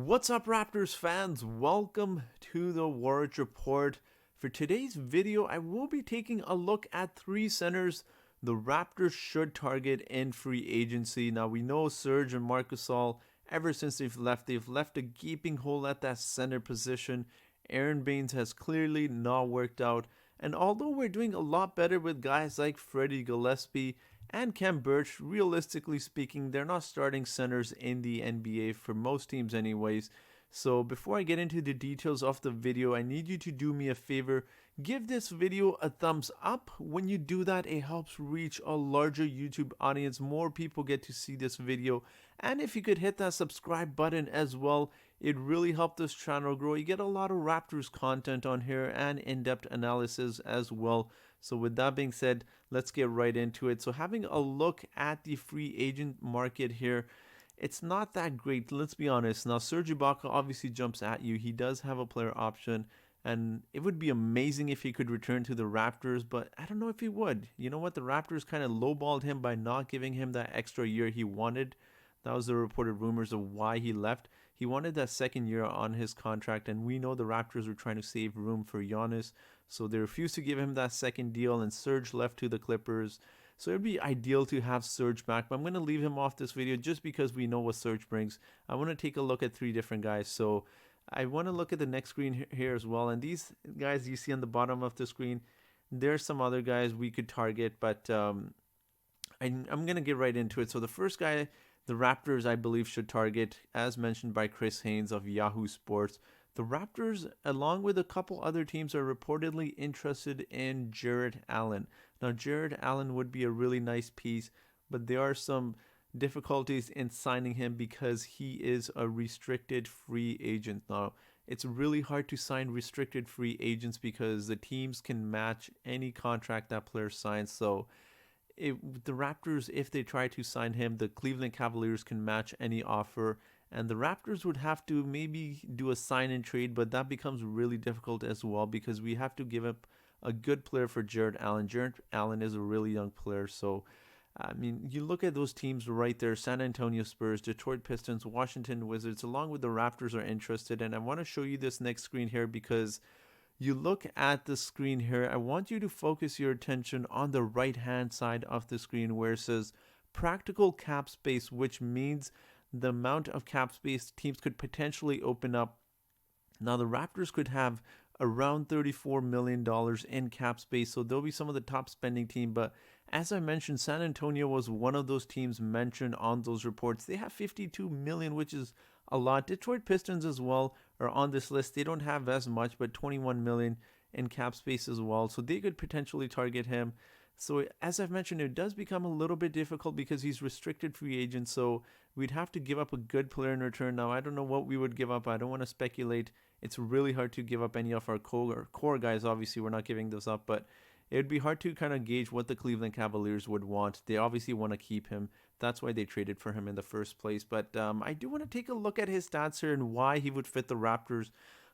What's up, Raptors fans? Welcome to the Warriors Report. For today's video, I will be taking a look at three centers the Raptors should target in free agency. Now, we know Serge and Marc Gasol, ever since they've left a gaping hole at that center position. Aaron Baines has clearly not worked out. And although we're doing a lot better with guys like Freddie Gillespie and Khem Birch, realistically speaking, they're not starting centers in the NBA for most teams anyways. So before I get into the details of the video, I need you to do me a favor. Give this video a thumbs up. When you do that, it helps reach a larger YouTube audience. More people get to see this video. And if you could hit that subscribe button as well, it really helped this channel grow. You get a lot of Raptors content on here and in-depth analysis as well. So with that being said, let's get right into it. So having a look at the free agent market here, it's not that great, let's be honest. Now, Serge Ibaka obviously jumps at you. He does have a player option, and it would be amazing if he could return to the Raptors, but I don't know if he would. You know what? The Raptors kind of lowballed him by not giving him that extra year he wanted. That was the reported rumors of why he left. He wanted that second year on his contract, and we know the Raptors were trying to save room for Giannis, so they refused to give him that second deal, and Serge left to the Clippers. So it would be ideal to have Serge back, but I'm going to leave him off this video just because we know what Serge brings. I want to take a look at three different guys. So I want to look at the next screen here as well. And these guys you see on the bottom of the screen, there's some other guys we could target, but I'm going to get right into it. So the first guy the Raptors, I believe, should target, as mentioned by Chris Haynes of Yahoo Sports. The Raptors, along with a couple other teams, are reportedly interested in Jarrett Allen. Now, Jarrett Allen would be a really nice piece, but there are some difficulties in signing him because he is a restricted free agent. Now, it's really hard to sign restricted free agents because the teams can match any contract that player signs. So, the Raptors, if they try to sign him, the Cleveland Cavaliers can match any offer, and the Raptors would have to maybe do a sign and trade, but that becomes really difficult as well because we have to give up a good player for Jarrett Allen. Jarrett Allen is a really young player, so I mean, you look at those teams right there: San Antonio Spurs, Detroit Pistons, Washington Wizards, along with the Raptors, are interested. And I want to show you this next screen here because you look at the screen here, I want you to focus your attention on the right hand side of the screen where it says practical cap space, which means the amount of cap space teams could potentially open up. Now, the Raptors could have around $34 million in cap space, so they'll be some of the top spending team. But as I mentioned, San Antonio was one of those teams mentioned on those reports. They have 52 million, which is a lot. Detroit Pistons as well are on this list. They don't have as much, but 21 million in cap space as well, so they could potentially target him. So as I've mentioned, it does become a little bit difficult because he's restricted free agent, so we'd have to give up a good player in return. Now, I don't know what we would give up. I don't want to speculate. It's really hard to give up any of our core guys. Obviously, we're not giving those up, but it would be hard to kind of gauge what the Cleveland Cavaliers would want. They obviously want to keep him. That's why they traded for him in the first place. But I do want to take a look at his stats here and why he would fit the Raptors.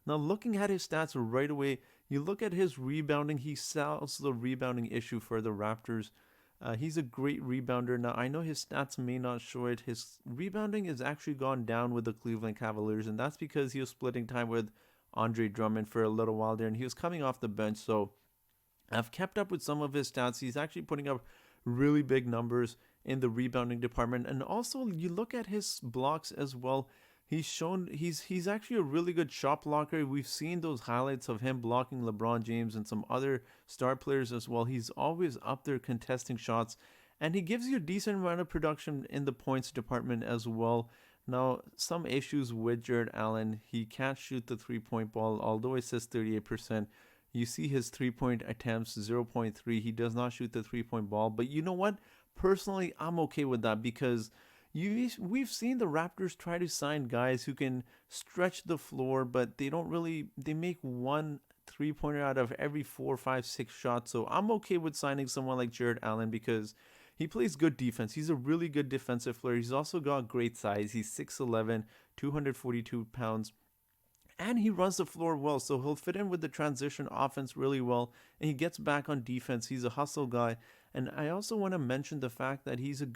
Now, looking at his stats right away, you look at his rebounding. He solves the rebounding issue for the Raptors. He's a great rebounder. Now, I know his stats may not show it. His rebounding has actually gone down with the Cleveland Cavaliers, and that's because he was splitting time with Andre Drummond for a little while there, and he was coming off the bench. So I've kept up with some of his stats. He's actually putting up really big numbers in the rebounding department. And also, you look at his blocks as well. He's actually a really good shot blocker. We've seen those highlights of him blocking LeBron James and some other star players as well. He's always up there contesting shots, and he gives you a decent amount of production in the points department as well. Now, some issues with Jarrett Allen. He can't shoot the three-point ball, although it says 38%. You see his three-point attempts, 0.3. He does not shoot the three-point ball. But you know what? Personally, I'm okay with that because we've seen the Raptors try to sign guys who can stretch the floor, but they make one three-pointer out of every 4, 5, 6 shots. So I'm okay with signing someone like Jarrett Allen because he plays good defense. He's a really good defensive player. He's also got great size. He's 6'11", 242 pounds. And he runs the floor well, so he'll fit in with the transition offense really well, and he gets back on defense. He's a hustle guy. And I also want to mention the fact that he's a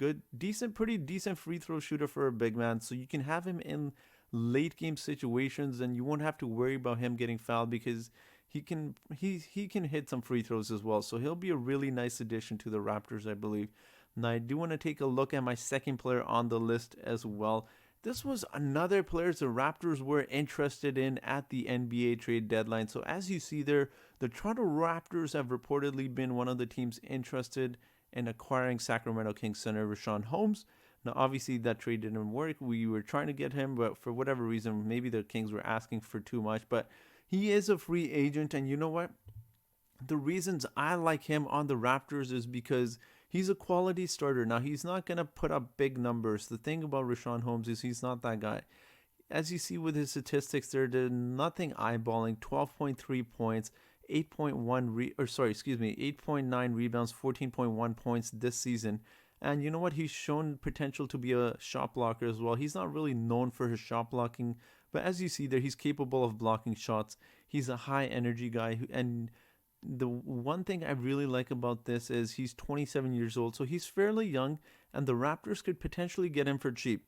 pretty decent free throw shooter for a big man, so you can have him in late game situations, and you won't have to worry about him getting fouled because he can hit some free throws as well. So he'll be a really nice addition to the Raptors, I believe. Now I do want to take a look at my second player on the list as well. This was another player the Raptors were interested in at the NBA trade deadline. So as you see there, the Toronto Raptors have reportedly been one of the teams interested in acquiring Sacramento Kings center Rahsaan Holmes. Now, obviously, that trade didn't work. We were trying to get him, but for whatever reason, maybe the Kings were asking for too much. But he is a free agent, and you know what? The reasons I like him on the Raptors is because he's a quality starter. Now, he's not going to put up big numbers. The thing about Rahsaan Holmes is he's not that guy. As you see with his statistics, they're nothing eyeballing. 12.3 points, 8.9 rebounds, 14.1 points this season. And you know what? He's shown potential to be a shot blocker as well. He's not really known for his shot blocking, but as you see there, he's capable of blocking shots. He's a high energy guy, and the one thing I really like about this is he's 27 years old, so he's fairly young, and the Raptors could potentially get him for cheap.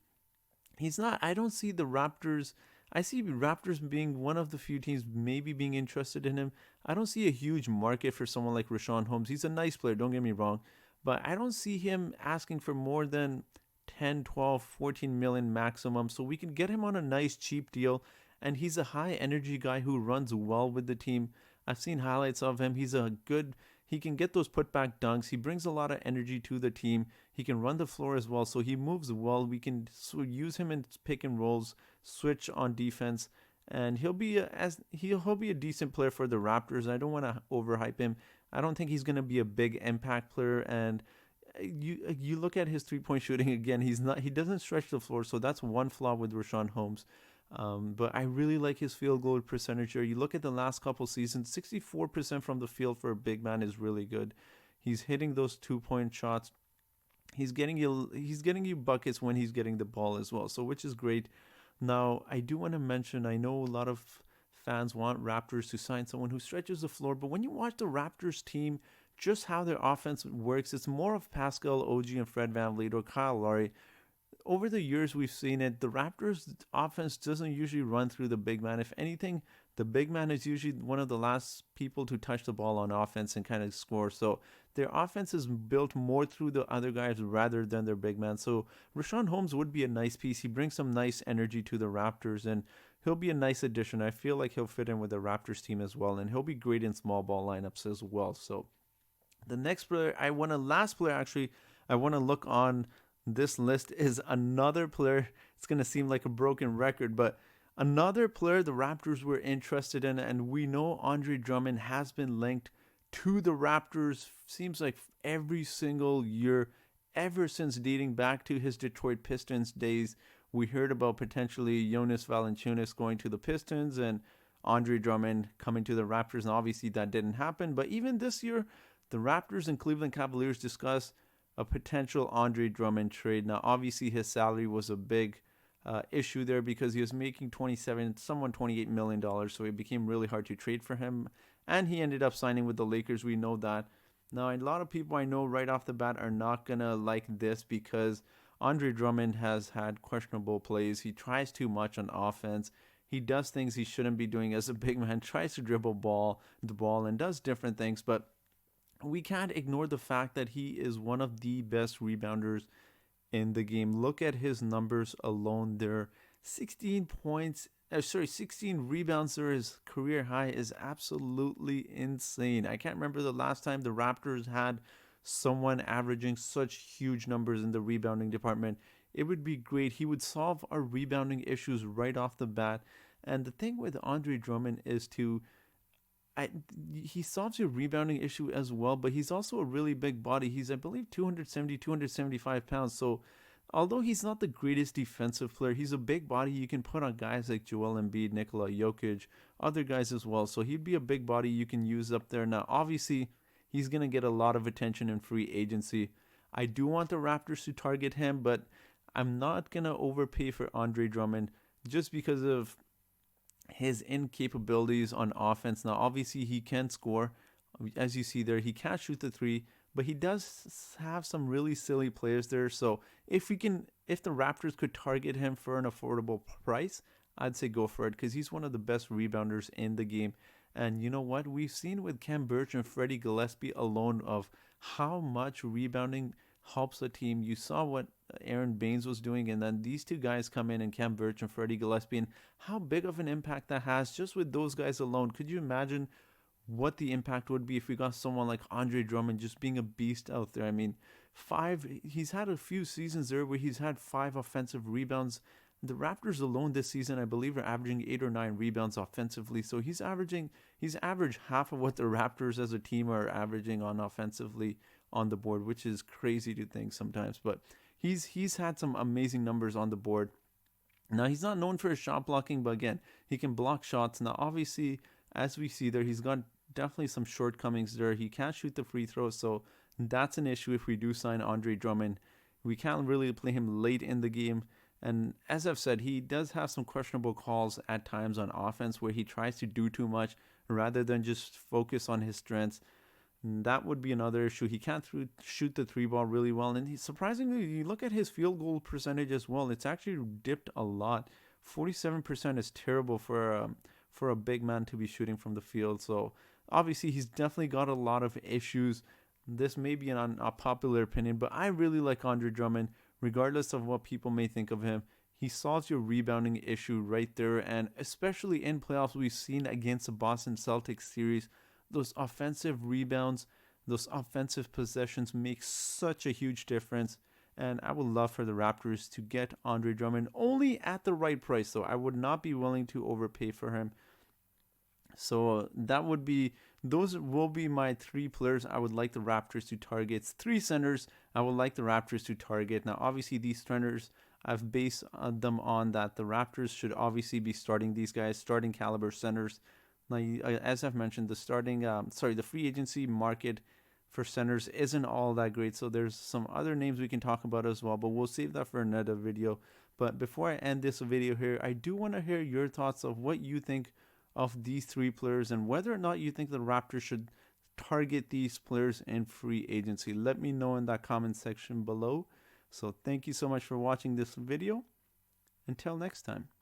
He's not. I don't see the Raptors. I see Raptors being one of the few teams maybe being interested in him. I don't see a huge market for someone like Rahsaan Holmes. He's a nice player, don't get me wrong, but I don't see him asking for more than 10, 12, 14 million maximum. So we can get him on a nice cheap deal, and he's a high energy guy who runs well with the team. I've seen highlights of him. He can get those putback dunks. He brings a lot of energy to the team. He can run the floor as well, so he moves well. We can use him in pick and rolls, switch on defense, and he'll be a decent player for the Raptors. I don't want to overhype him. I don't think he's going to be a big impact player, and you look at his 3-point shooting again. He doesn't stretch the floor, so that's one flaw with Rahsaan Holmes. But I really like his field goal percentage here. You look at the last couple seasons, 64% from the field for a big man is really good. He's hitting those 2-point shots. He's getting you buckets when he's getting the ball as well, so which is great. Now, I do want to mention, I know a lot of fans want Raptors to sign someone who stretches the floor, but when you watch the Raptors team, just how their offense works, it's more of Pascal, OG, and Fred VanVleet or Kyle Lowry. Over the years, we've seen it. The Raptors' offense doesn't usually run through the big man. If anything, the big man is usually one of the last people to touch the ball on offense and kind of score. So their offense is built more through the other guys rather than their big man. So Rahsaan Holmes would be a nice piece. He brings some nice energy to the Raptors, and he'll be a nice addition. I feel like he'll fit in with the Raptors team as well, and he'll be great in small ball lineups as well. So the next player, I want to look on this list is another player. It's going to seem like a broken record, but another player the Raptors were interested in, and we know Andre Drummond has been linked to the Raptors, seems like every single year, ever since dating back to his Detroit Pistons days. We heard about potentially Jonas Valanciunas going to the Pistons and Andre Drummond coming to the Raptors, and obviously that didn't happen. But even this year, the Raptors and Cleveland Cavaliers discussed a potential Andre Drummond trade. Now, obviously, his salary was a big issue there because he was making $28 million, so it became really hard to trade for him. And he ended up signing with the Lakers. We know that. Now, a lot of people I know right off the bat are not going to like this because Andre Drummond has had questionable plays. He tries too much on offense. He does things he shouldn't be doing as a big man, tries to dribble the ball, and does different things, but we can't ignore the fact that he is one of the best rebounders in the game. Look at his numbers alone there. 16 rebounds there. His career high is absolutely insane. I can't remember the last time the Raptors had someone averaging such huge numbers in the rebounding department. It would be great. He would solve our rebounding issues right off the bat. And the thing with Andre Drummond is he solves your rebounding issue as well, but he's also a really big body. He's, I believe, 275 pounds. So although he's not the greatest defensive player, he's a big body you can put on guys like Joel Embiid, Nikola Jokic, other guys as well. So he'd be a big body you can use up there. Now, obviously, he's going to get a lot of attention in free agency. I do want the Raptors to target him, but I'm not going to overpay for Andre Drummond just because of his incapabilities on offense. Now, obviously, he can score. As you see there, he can't shoot the three, but he does have some really silly players there. So if the Raptors could target him for an affordable price, I'd say go for it because he's one of the best rebounders in the game. And you know what? We've seen with Kem Birch and Freddie Gillespie alone of how much rebounding helps a team. You saw what Aaron Baines was doing, and then these two guys come in, and Kem Birch and Freddie Gillespie, and how big of an impact that has just with those guys alone. Could you imagine what the impact would be if we got someone like Andre Drummond just being a beast out there? I mean, he's had a few seasons there where he's had 5 offensive rebounds. The Raptors alone this season, I believe, are averaging 8 or 9 rebounds offensively. So he's averaged half of what the Raptors as a team are averaging on offensively on the board, which is crazy to think sometimes. But he's had some amazing numbers on the board. Now he's not known for his shot blocking, but again, he can block shots. Now obviously, as we see there, he's got definitely some shortcomings there. He can't shoot the free throws, so that's an issue if we do sign Andre Drummond. We can't really play him late in the game. And as I've said, he does have some questionable calls at times on offense where he tries to do too much rather than just focus on his strengths. And that would be another issue. He can't shoot the three ball really well. And surprisingly, you look at his field goal percentage as well. It's actually dipped a lot. 47% is terrible for a big man to be shooting from the field. So obviously, he's definitely got a lot of issues. This may be an unpopular opinion, but I really like Andre Drummond. Regardless of what people may think of him, he solves your rebounding issue right there. And especially in playoffs, we've seen against the Boston Celtics series, those offensive rebounds, those offensive possessions make such a huge difference. And I would love for the Raptors to get Andre Drummond only at the right price, though. I would not be willing to overpay for him. So those will be my 3 players I would like the Raptors to target. It's 3 centers I would like the Raptors to target. Now, obviously, these centers, I've based them on that the Raptors should obviously be starting these guys, starting caliber centers. Now, as I've mentioned, the free agency market for centers isn't all that great. So there's some other names we can talk about as well, but we'll save that for another video. But before I end this video here, I do want to hear your thoughts of what you think of these 3 players and whether or not you think the Raptors should target these players in free agency. Let me know in that comment section below. So thank you so much for watching this video. Until next time.